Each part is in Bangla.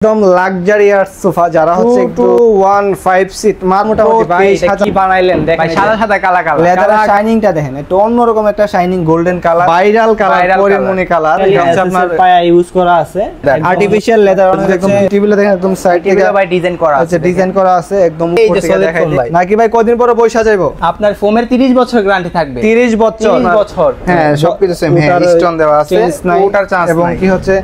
একদম লাক্সারিয়াস সোফা যারা হচ্ছে একটু 15 সিট মোটামুটি ভাই কি বানাইলেন দেখেন ভাই সাদা সাদা কালা কালা লেদারের শাইনিংটা দেখেন এটা অন্যরকম একটা shining golden colour viral colour Porimoni colour এটা হচ্ছে আপনার পায়া ইউজ করা আছে আর্টিফিশিয়াল লেদার একদম টেবিলে দেখেন একদম সাইড থেকে ভাই ডিজাইন করা আছে ডিজাইন করা আছে একদম উপর থেকে দেখাই দিই নাকি ভাই কতদিন পরে বইসা যাইবো আপনার ফোমের 30 বছর গ্যারান্টি থাকবে 30 বছর হ্যাঁ সবকিছু সেম হ্যাঁ স্টোন দেওয়া আছে ওটার চান্স নাই এবং কি হচ্ছে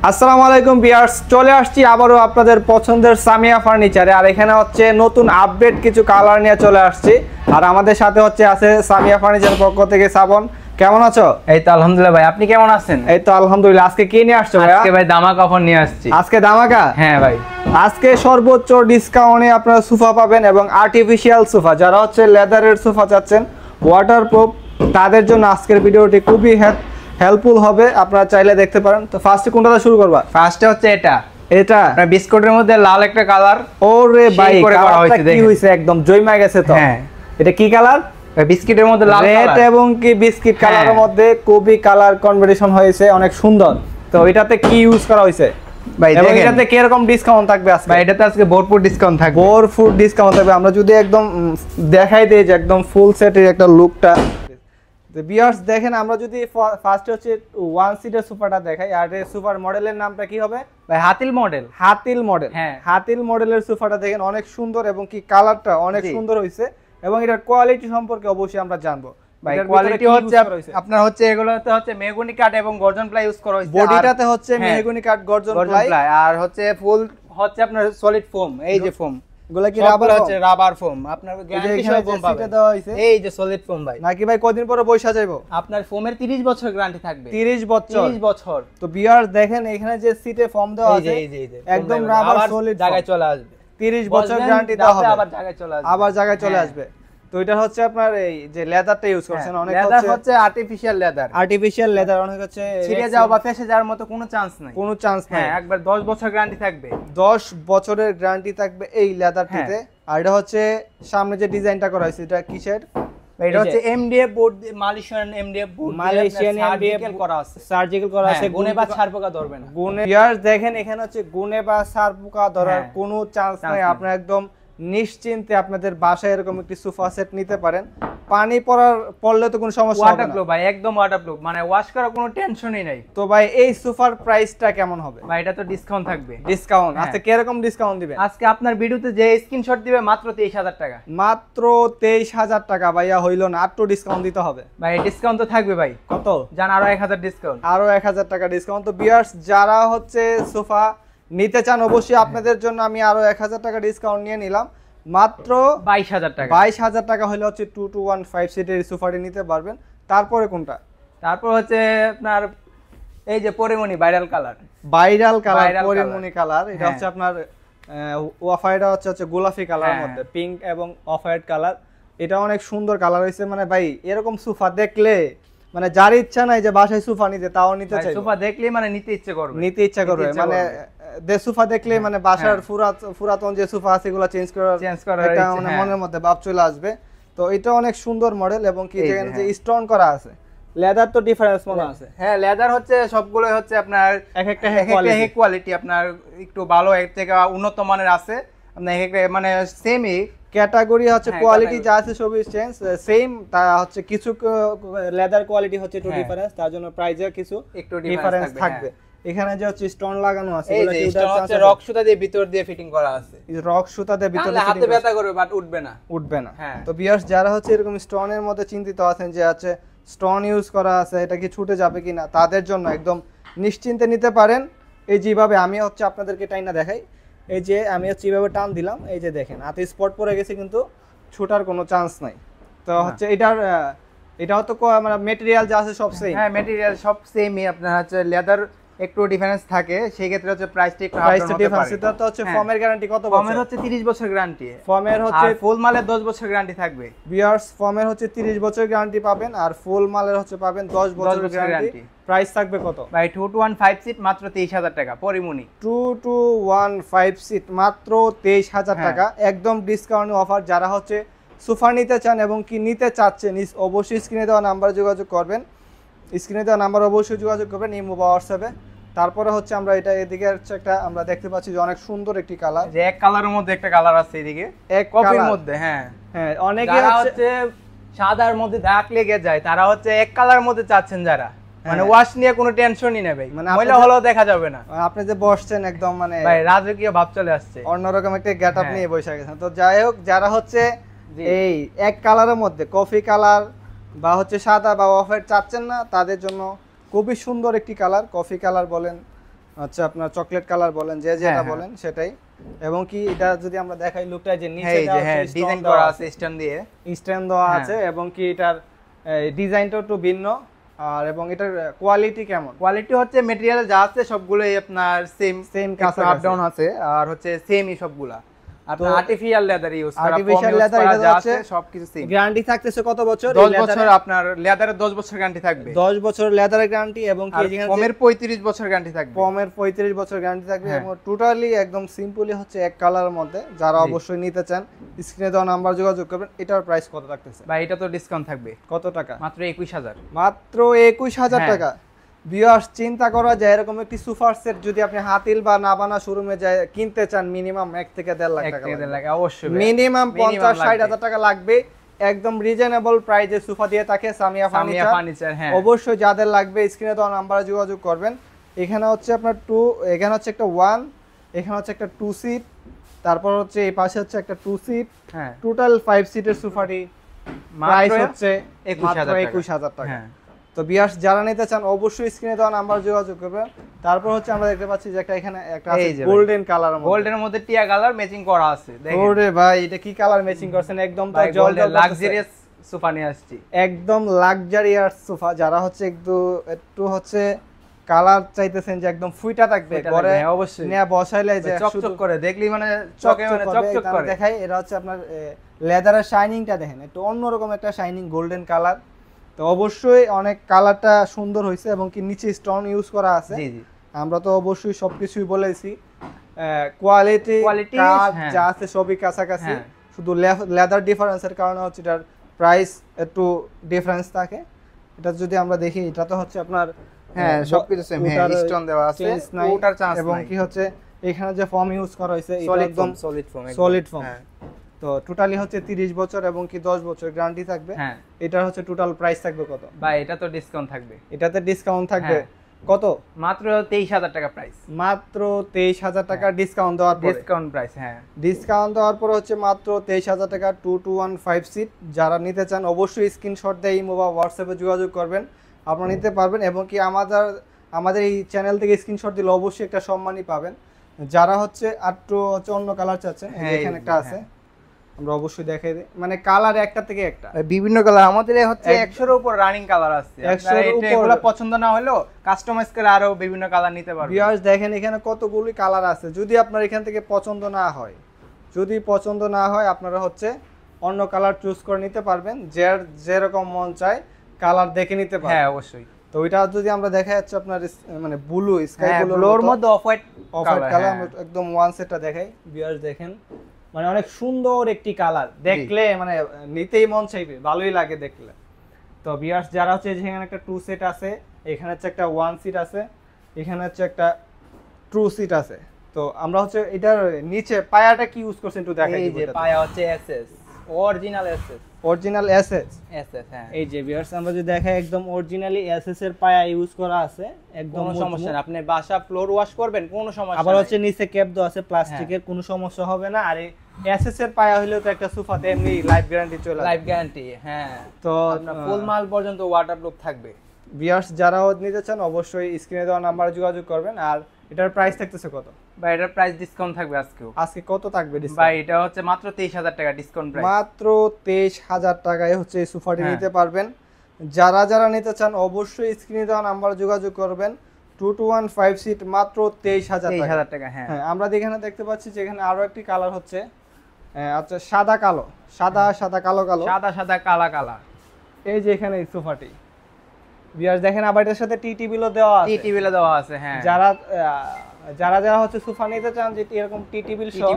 আসসালামু আলাইকুম ভিউয়ার্স চলে আসছি আবারো আপনাদের পছন্দের সামিয়া ফার্নিচারে আর এখানে হচ্ছে নতুন আপডেট কিছু কালার নিয়ে চলে আসছি আর আমাদের সাথে হচ্ছে আছে সামিয়া ফার্নিচারের পক্ষ থেকে শ্রাবণ কেমন আছো এই তো আলহামদুলিল্লাহ ভাই আপনি কেমন আছেন এই তো আলহামদুলিল্লাহ আজকে কি নিয়ে আসছো ভাই আজকে ভাই ধামাকা অফার নিয়ে আসছি আজকে ধামাকা হ্যাঁ ভাই আজকে সর্বোচ্চ ডিসকাউন্টে আপনারা সোফা পাবেন এবং আর্টিফিশিয়াল সোফা যারা হচ্ছে লেদারের সোফা চাচ্ছেন ওয়াটারপ্রুফ তাদের জন্য আজকের ভিডিওটি খুবই হেল্পফুল হবে আপনারা চাইলে দেখতে পারেন তো ফার্স্টে কোনটা শুরু করবা ফার্স্টে হচ্ছে এটা আপনার বিস্কুটের মধ্যে লাল একটা কালার ওরে ভাই কালারটা কি হইছে একদম জয়মা গেছে তো হ্যাঁ এটা কি কালার বিস্কিটের মধ্যে লাল রেড এবং কি বিস্কিট কালারের মধ্যে খুবই কালার কম্বিনেশন হয়েছে অনেক সুন্দর তো এটাতে কি ইউজ করা হয়েছে ভাই দেখেন এটাতে কি রকম ডিসকাউন্ট থাকবে আজকে ভাই এটাতে আজকে ভরপুর ডিসকাউন্ট থাকবে ভরপুর ডিসকাউন্ট থাকবে আমরা যদি একদম দেখাই দেই যে একদম ফুল সেটের একটা লুকটা তো ভিউয়ার্স দেখেন আমরা যদি ফার্স্টে হচ্ছে ওয়ান সিটের সোফাটা দেখাই আর এই সোফার মডেলের নামটা কি হবে ভাই হাতিল মডেল হ্যাঁ হাতিল মডেলের সোফাটা দেখেন অনেক সুন্দর এবং কি কালারটা অনেক সুন্দর হইছে এবং এটার কোয়ালিটি সম্পর্কে অবশ্যই আমরা জানবো ভাই কোয়ালিটি হচ্ছে আপনার হচ্ছে এগুলোতে হচ্ছে মেহগনি কাঠ এবং গর্জন প্লাই ইউজ করা হয়েছে বডিটাতে হচ্ছে মেহগনি কাঠ গর্জন প্লাই আর হচ্ছে ফুল হচ্ছে আপনার সলিড ফোম এই যে ফোম গুলা কি রাবার হচ্ছে রাবার ফোম আপনার গ্যারান্টি সহ ফোম পাবেন দেওয়া হইছে এই যে সলিড ফোম ভাই নাকি ভাই কতদিন পরে বইসা যাইবো আপনার ফোমের 30 বছর গ্যারান্টি থাকবে 30 বছর তো ভিউয়ার্স দেখেন এখানে যে সিটে ফোম দেওয়া আছে একদম রাবার সলিড জায়গায় চলে আসবে 30 বছর গ্যারান্টি দেওয়া হবে আবার জায়গায় চলে আসবে তো এটা হচ্ছে আপনার এই যে লেদারটা ইউজ করছেন অনেক হচ্ছে আর্টিফিশিয়াল লেদার অনেক হচ্ছে ছিঁড়ে যাওয়া বা ফেসে যাওয়ার মতো কোনো চান্স নাই হ্যাঁ একবার 10 বছর গ্যারান্টি থাকবে 10 বছরের গ্যারান্টি থাকবে এই লেদারটিতে আর এটা হচ্ছে সামনে যে ডিজাইনটা করা হয়েছে এটা কিসের এটা হচ্ছে MDF board Malaysian MDF board surgical করা আছে গুণে বা ছার পোকা ধরবে না ভিউয়ার্স দেখেন এখানে হচ্ছে গুণে বা ছার পোকা ধরার কোনো চান্স নাই আপনারা একদম নিশ্চিন্তে আপনাদের বাসায় এরকম একটি সোফা সেট নিতে পারেন পানি পড়লে তো কোনো সমস্যা হবে না ওয়াটারপ্রুফ ভাই একদম ওয়াটারপ্রুফ মানে ওয়াশ করার কোনো টেনশনই নাই তো ভাই এই সোফার প্রাইসটা কেমন হবে ভাই এটা তো ডিসকাউন্ট থাকবে আজকে কি রকম ডিসকাউন্ট দিবেন আজকে আপনার ভিডিওতে যে স্ক্রিনশট দিবে মাত্র 23000 টাকা মাত্র 23000 টাকা ভাইয়া হইলো না আর তো ডিসকাউন্ট দিতে হবে ভাই ডিসকাউন্ট তো থাকবে ভাই কত জান আরো 1000 ডিসকাউন্ট আরো 1000 টাকা ডিসকাউন্ট তো ভিউয়ার্স যারা হচ্ছে সোফা নিতে চান অবশ্যই আপনাদের জন্য আমি আরো 1000 টাকা ডিসকাউন্ট নিয়ে নিলাম মাত্র 22000 টাকা হলে হচ্ছে 2215 সিটের সোফাটি নিতে পারবেন তারপরে কোনটা তারপর হচ্ছে আপনার এই যে Porimoni viral colour Porimoni colour এটা হচ্ছে আপনার অফ হোয়াইটটা হচ্ছে গোলাপি কালারের মধ্যে পিঙ্ক এবং অফ হোয়াইট কালার এটা অনেক সুন্দর কালার হইছে মানে ভাই এরকম সোফা দেখলে মানে যার ইচ্ছা নাই যে বাসায় সোফা নিতে তাও নিতে চাই সোফা দেখলে মানে নিতে ইচ্ছা করবে মানে সোফা দেখলে মানে বাসার পুরাতন যে সোফা আছে এগুলো চেঞ্জ করার এটা মানে মনের মধ্যে ভাব চলে আসবে তো এটা অনেক সুন্দর মডেল এবং কি যেখানে যে স্টোন করা আছে লেদার তো ডিফারেন্স মনে আছে হ্যাঁ লেদার হচ্ছে সবগুলো হচ্ছে আপনার এক একটা কোয়ালিটি আপনার একটু ভালো এক থেকে উন্নত মানের আছে আপনার এক একটা মানে সেমই ক্যাটাগরি হচ্ছে কোয়ালিটি যা আছে সবই চেঞ্জ সেম তা হচ্ছে কিছু লেদার কোয়ালিটি হচ্ছে একটু ডিফারেন্স তার জন্য প্রাইসে কিছু একটু ডিফারেন্স থাকবে এখানে যে হচ্ছে স্টোন লাগানো আছে এগুলো কি স্টোন হচ্ছে রক সুতা দিয়ে ভিতর দিয়ে ফিটিং করা আছে এই রক সুতা দিয়ে ভিতরে হাতে ব্যথা করবে বাট উঠবে না তো ভিউয়ার্স যারা হচ্ছে এরকম স্টোনের মধ্যে চিন্তিত আছেন যে আছে স্টোন ইউজ করা আছে এটা কি ছুটে যাবে কিনা তাদের জন্য একদম নিশ্চিন্তে নিতে পারেন এই যেভাবে আমি হচ্ছে আপনাদেরকে টাইনা দেখাই এই যে আমি হচ্ছে এইভাবে টান দিলাম এই যে দেখেন হাতে স্পট পড়ে গেছে কিন্তু ছুটার কোনো চান্স নাই তো হচ্ছে এটাও তো মানে ম্যাটেরিয়াল যা আছে সব সেম ম্যাটেরিয়াল সব সেমই আপনার হচ্ছে লেদার একটু ডিফারেন্স থাকে সেই ক্ষেত্রে হচ্ছে প্রাইসটা একটু ডিফারেন্স এটা তো হচ্ছে ফর্মের গ্যারান্টি কত বছর ফর্মের হচ্ছে 30 বছর গ্যারান্টি ফর্মের হচ্ছে ফুল মালের 10 বছর গ্যারান্টি থাকবে ভিউয়ার্স ফর্মের হচ্ছে 30 বছর গ্যারান্টি পাবেন আর ফুল মালের হচ্ছে পাবেন 10 বছর গ্যারান্টি প্রাইস থাকবে কত ভাই 2215 সিট মাত্র 23000 টাকা পরিমনি 2215 সিট মাত্র 23000 টাকা একদম ডিসকাউন্ট অফার যারা হচ্ছে সোফা নিতে চান এবং কি নিতে চাচ্ছেন অবশ্যই স্ক্রিনে দেওয়া নাম্বারে যোগাযোগ করবেন ইমো বা হোয়াটসঅ্যাপে তারপরে হচ্ছে আমরা এটা এদিকে হচ্ছে একটা আমরা দেখতে পাচ্ছি যে অনেক সুন্দর একটি কালার, যে এক কালারের মধ্যে একটা কালার আছে এদিকে এক কপির মধ্যে। হ্যাঁ হ্যাঁ, অনেকে হচ্ছে সাদার মধ্যে দাগ লেগে যায়, তারা হচ্ছে এক কালারের মধ্যে চাচ্ছেন যারা, মানে ওয়াশ নিয়ে কোনো টেনশনই নেই ভাই, মানে ময়লা হলেও দেখা যাবে না। আপনি যে বসছেন একদম মানে ভাই রাজকীয় ভাব চলে আসছে, অন্যরকম একটা গেটআপ নিয়ে বসে গেছেন। তো যাই হোক, যারা হচ্ছে এই এক কালারের মধ্যে কফি কালার বা হচ্ছে সাদা বা অফ হোয়াইট চাচ্ছেন না, তাদের জন্য খুবই সুন্দর একটি কালার, কফি কালার বলেন, আচ্ছা আপনার চকলেট কালার বলেন, যে যেটা বলেন সেটাই। এবং কি এটা যদি আমরা দেখাই লুকটা, যে নিচে ডিজাইন করা আছে স্ট্যান্ড দিয়ে, স্ট্যান্ড দেওয়া আছে, এবং কি এটার ডিজাইনটা একটু ভিন্ন। আর এবং এটার কোয়ালিটি কেমন? কোয়ালিটি হচ্ছে ম্যাটেরিয়াল যা আছে সবগুলোই আপনার সেম কাছে আপ ডাউন আছে, আর হচ্ছে সেমই সবগুলা। আপনার আর্টিফিশিয়াল লেদার ইউজ করা, আর্টিফিশিয়াল লেদার এটা আছে সবকিছু সেম। গ্যারান্টি থাকতেছে কত বছর? 10 বছর। আপনার লেদারের 10 বছর গ্যারান্টি থাকবে, 10 বছর লেদারের গ্যারান্টি, এবং কি এখানে পমের 35 বছর গ্যারান্টি থাকবে, পমের 35 বছর গ্যারান্টি থাকবে। এবং টোটালি একদম সিম্পলি হচ্ছে এক কালারের মধ্যে। যারা অবশ্যই নিতে চান স্ক্রিনে দেওয়া নাম্বার যোগাযোগ করবেন। এটার প্রাইস কত থাকতেছে ভাই? এটা তো ডিসকাউন্ট থাকবে। কত টাকা? মাত্র 21000। মাত্র 21000 টাকা। ভিউয়ার্স, চিন্তা করা যায় এরকম একটি সুপার সেট যদি আপনি হাতিল বা নাবানা শোরুমে যায় কিনতে চান, মিনিমাম 1 থেকে 1.5 লাখ টাকা লাগবে। অবশ্যই মিনিমাম 50-60 হাজার টাকা লাগবে। একদম রিজনেবল প্রাইসে সোফা দিয়ে থাকে সামিয়া ফার্নিচার। হ্যাঁ, অবশ্যই যাদের লাগবে স্ক্রিনে দেওয়া নাম্বারে যোগাযোগ করবেন। এখানে হচ্ছে আপনার 2, এখানে হচ্ছে একটা 1, এখানে হচ্ছে একটা 2 সিট, তারপর হচ্ছে এই পাশে হচ্ছে একটা 2 সিট। হ্যাঁ, টোটাল 5 সিটের সোফাটি প্রাইস হচ্ছে 21000 টাকা। হ্যাঁ, তো ভিউয়ার্স, যারা নিতে চান অবশ্যই স্ক্রিনে দেওয়া নাম্বার যোগাযোগ করবেন। তারপর হচ্ছে আমরা দেখতে পাচ্ছি যে এখানে একটা আছে গোল্ডেন কালার, গোল্ডেনের মধ্যে টিয়া কালার ম্যাচিং করা আছে। দেখেন ওরে ভাই, এটা কি কালার ম্যাচিং করছেন! একদম তো জলজল লাক্সারিয়াস সোফা নিয়ে আসছি, একদম লাক্সারিয়াস সোফা। যারা হচ্ছে একটু হচ্ছে কালার চাইতেছেন যে একদম ফুইটা থাকবে, ঘরে অবশ্যই নিয়ে বসাইলে যে চকচক করে, দেখলি মানে চকে মানে চকচক করে দেখাই। এটা হচ্ছে আপনার লেদারের শাইনিংটা দেখেন, একটু অন্যরকম একটা শাইনিং গোল্ডেন কালার। তো অবশ্যই অনেক কালারটা সুন্দর হয়েছে, এবং কি নিচে স্টোন ইউজ করা আছে। আমরা তো অবশ্যই সবকিছুই বলেছি, কোয়ালিটি যা আছে সবই কাছাকাছি, শুধু লেদার ডিফারেন্সের কারণে হচ্ছে এটার প্রাইস একটু ডিফারেন্স থাকে। এটা যদি আমরা দেখি, এটা তো হচ্ছে আপনার সবকিছু সেম, স্টোন দেওয়া আছে, ওটার চান্স নাই। এবং কি হচ্ছে এখানে যে ফর্ম ইউজ করা হয়েছে এটা একদম সলিড ফর্ম। তো টোটালি হচ্ছে 30 বছর এবং কি 10 বছর গ্যারান্টি থাকবে। এটার হচ্ছে টোটাল প্রাইস থাকবে কত ভাই? এটা তো ডিসকাউন্ট থাকবে, এটাতে ডিসকাউন্ট থাকবে কত? মাত্র 23000 টাকা প্রাইস। মাত্র 23000 টাকা ডিসকাউন্ট দেওয়ার পরে, ডিসকাউন্ট প্রাইস। হ্যাঁ, ডিসকাউন্ট দেওয়ার পরে হচ্ছে মাত্র 23000 টাকা 2-1-5 সিট। যারা নিতে চান অবশ্যই স্ক্রিনশট দিয়ে ইমো বা হোয়াটসঅ্যাপে যোগাযোগ করবেন, আপনারা নিতে পারবেন। এবং কি আমাদের এই চ্যানেল থেকে স্ক্রিনশট দিলে অবশ্যই একটা সম্মানই পাবেন। যারা হচ্ছে একটু হচ্ছে অন্য কালার চাচ্ছেন, এখানে একটা আছে, আমরা অবশ্যই দেখাই দিই। মানে কালার একটা থেকে একটা বিভিন্ন কালার আমাদের হচ্ছে 100 এর উপর রানিং কালার আছে। আপনারা এগুলো পছন্দ না হলেও কাস্টমাইজ করে আরো বিভিন্ন কালার নিতে পারবেন। ভিউয়ার্স দেখেন, এখানে কতগুলো কালার আছে। যদি আপনার এখান থেকে পছন্দ না হয়, আপনারা হচ্ছে অন্য কালার চুজ করে নিতে পারবেন, যেরকম মন চায় কালার দেখে নিতে পারবেন। হ্যাঁ, অবশ্যই। তো ওইটা যদি আমরা দেখাই যাচ্ছে আপনার মানে ব্লু স্কাই ব্লুর মধ্যে অফ হোয়াইট কালার, আমরা একদম ওয়ান সেটটা দেখাই। ভিউয়ার্স দেখেন, মানে অনেক সুন্দর একটি কালার, দেখলে মানে নিতেই মন চাইবে, ভালোই লাগে দেখলে। তো ভিউয়ার্স, যারা হচ্ছে এখানে একটা 2 সেট আছে, এখানে হচ্ছে একটা 1 সিট আছে, এখানে হচ্ছে একটা 2 সিট আছে। তো আমরা হচ্ছে এটার নিচে পায়াটা কি ইউজ করছেন একটু দেখাই। এই যে পায়া হচ্ছে এসএস, অরিজিনাল এসএস। হ্যাঁ, এই যে ভিউয়ার্স, আমরা যদি দেখাই একদম অরিজিনালি এসএস এর পায়া ইউজ করা আছে, একদম কোনো সমস্যা না। আপনি বাসা ফ্লোর ওয়াশ করবেন, কোনো সমস্যা নাই। আবার হচ্ছে নিচে ক্যাপ দেওয়া আছে প্লাস্টিকের, কোনো সমস্যা হবে না। আর এসএস এর পায়া হইলেও তো একটা সোফাতে এমনি লাইফ গ্যারান্টি চলে, লাইফ গ্যারান্টি। হ্যাঁ, তো আপনার ফুল মাল পর্যন্ত ওয়াটারপ্রুফ থাকবে। ভিউয়ার্স, যারা নিতে চান অবশ্যই স্ক্রিনে দেওয়া নাম্বারে যোগাযোগ করবেন। আর এটার প্রাইস থাকতেছে কত? ভাই এটার প্রাইস ডিসকাউন্ট থাকবে আজকে কত থাকবে ডিসকাউন্ট? ভাই এটা হচ্ছে মাত্র 23000 টাকা ডিসকাউন্ট প্রাইস। মাত্র 23000 টাকায় হচ্ছে এই সোফাটি নিতে পারবেন। যারা নিতে চান অবশ্যই স্ক্রিনে দেওয়া নাম্বারে যোগাযোগ করবেন। 2-1-5 সিট মাত্র 23000 টাকা। হ্যাঁ, আমরা এখানে দেখতে পাচ্ছি যে এখানে আরো একটি কালার হচ্ছে, আচ্ছা সাদা কালো, সাদা কালো, কালা। এই যে এখানে এই সোফাটি ভিউয়ার্স দেখেন, আবার এটার সাথে টি টেবিলও দেওয়া আছে। হ্যাঁ, যারা হচ্ছে সোফা নিতে চান যে এরকম টি টেবিল সহ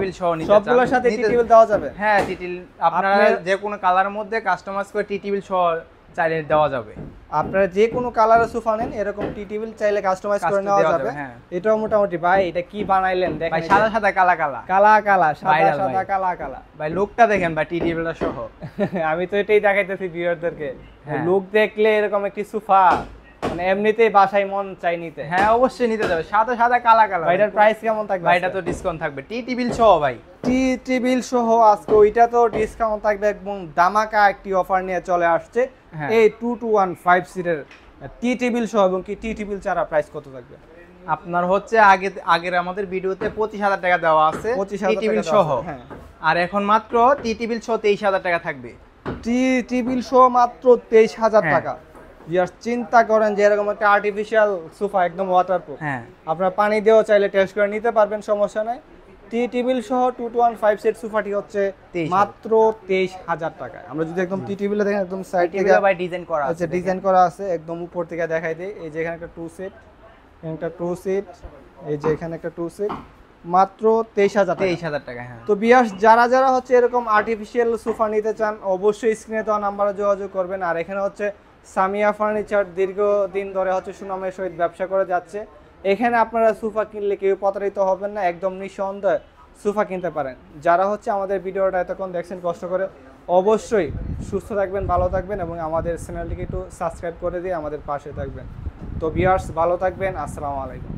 সবগুলোর সাথে টি টেবিল দেওয়া যাবে। হ্যাঁ, টি টেবিল আপনারা যে কোনো কালারের মধ্যে কাস্টমাইজ করে টি টেবিল সহ চাইলে দেওয়া যাবে। আপনারা যে কোনো কালারের সোফা নেন এরকম টি টেবিল চাইলে কাস্টমাইজ করে নেওয়া যাবে। হ্যাঁ, এটাও মোটামুটি ভাই এটা কি বানাইলেন দেখেন, ভাই সাদা সাদা কালা কালা কালা কালা সাদা Viral সাদা ভাই। কালা কালা। ভাই লুকটা দেখেন ভাই টি টেবিলটা সহ। আমি তো এটাই দেখাইতেছি ভিউয়ারদেরকে, হ্যাঁ। লুক দেখলে এরকম একটি সোফা মানে এমনিতেই বাসায় মন চাই নিতে। হ্যাঁ অবশ্যই নিতে যাবে, সাদা সাদা কালা কালা। ভাই এটার প্রাইস কেমন থাকবে? ভাই এটা তো ডিসকাউন্ট থাকবে টি টেবিল সহ ভাই। টি টেবিল সহ আজকে ওইটা তো ডিসকাউন্ট থাকবে, একদম দামাকা একটি অফার নিয়ে চলে আসছে। হ্যাঁ। এই 2215 সিটের টি টেবিল সহ এবং কি টি টেবিল ছাড়া প্রাইস কত থাকবে? আপনার হচ্ছে আগের আমাদের ভিডিওতে 25,000 টাকা দেওয়া আছে 25,000 টি টেবিল টাকা সহ। দেওয়া আছে, হ্যাঁ। আর এখন মাত্র টি টেবিল সহ 23,000 টাকা থাকবে। টি টেবিল সহ মাত্র 23,000 হ্যাঁ। টাকা। জাস্ট চিন্তা করেন যে এরকম একটা আর্টিফিশিয়াল সোফা একদম ওয়াটারপ্রুফ, হ্যাঁ আপনারা পানি দিয়েও চাইলে টেস্ট করে নিতে পারবেন, সমস্যা নাই। টি টেবিল সহ 2215 সেট সোফাটি হচ্ছে 23,000 মাত্র 23,000 টাকায়। আমরা যদি একদম টি টেবিলে দেখেন একদম সাইড থেকে টেবিলে ভাই ডিজাইন করা আচ্ছা আছে, ডিজাইন করা আছে, একদম উপর থেকে দেখাই দেই। এই যে এখানে একটা 2 সেট, এখানে একটা 2 সেট, এই যে এখানে একটা 2 সেট, মাত্র 23,000 টাকা। 23,000 টাকা। হ্যাঁ তো বিয়াস যারা যারা হচ্ছে এরকম আর্টিফিশিয়াল সোফা নিতে চান অবশ্যই স্ক্রিনে দেওয়া নাম্বারে যোগাযোগ করবেন। আর এখানে হচ্ছে সামিয়া ফার্নিচার দীর্ঘদিন ধরে হচ্ছে সুনামের সহিত ব্যবসা করে যাচ্ছে। এখানে আপনারা সোফা কিনলে কেউ প্রতারিত হবেন না, একদম নিঃসন্দেহে সোফা কিনতে পারেন। যারা হচ্ছে আমাদের ভিডিওটা এতক্ষণ দেখছেন কষ্ট করে, অবশ্যই সুস্থ থাকবেন, ভালো থাকবেন এবং আমাদের চ্যানেলটিকে একটু সাবস্ক্রাইব করে দিয়ে আমাদের পাশে থাকবেন। তো ভিউয়ার্স ভালো থাকবেন, আসসালামু আলাইকুম।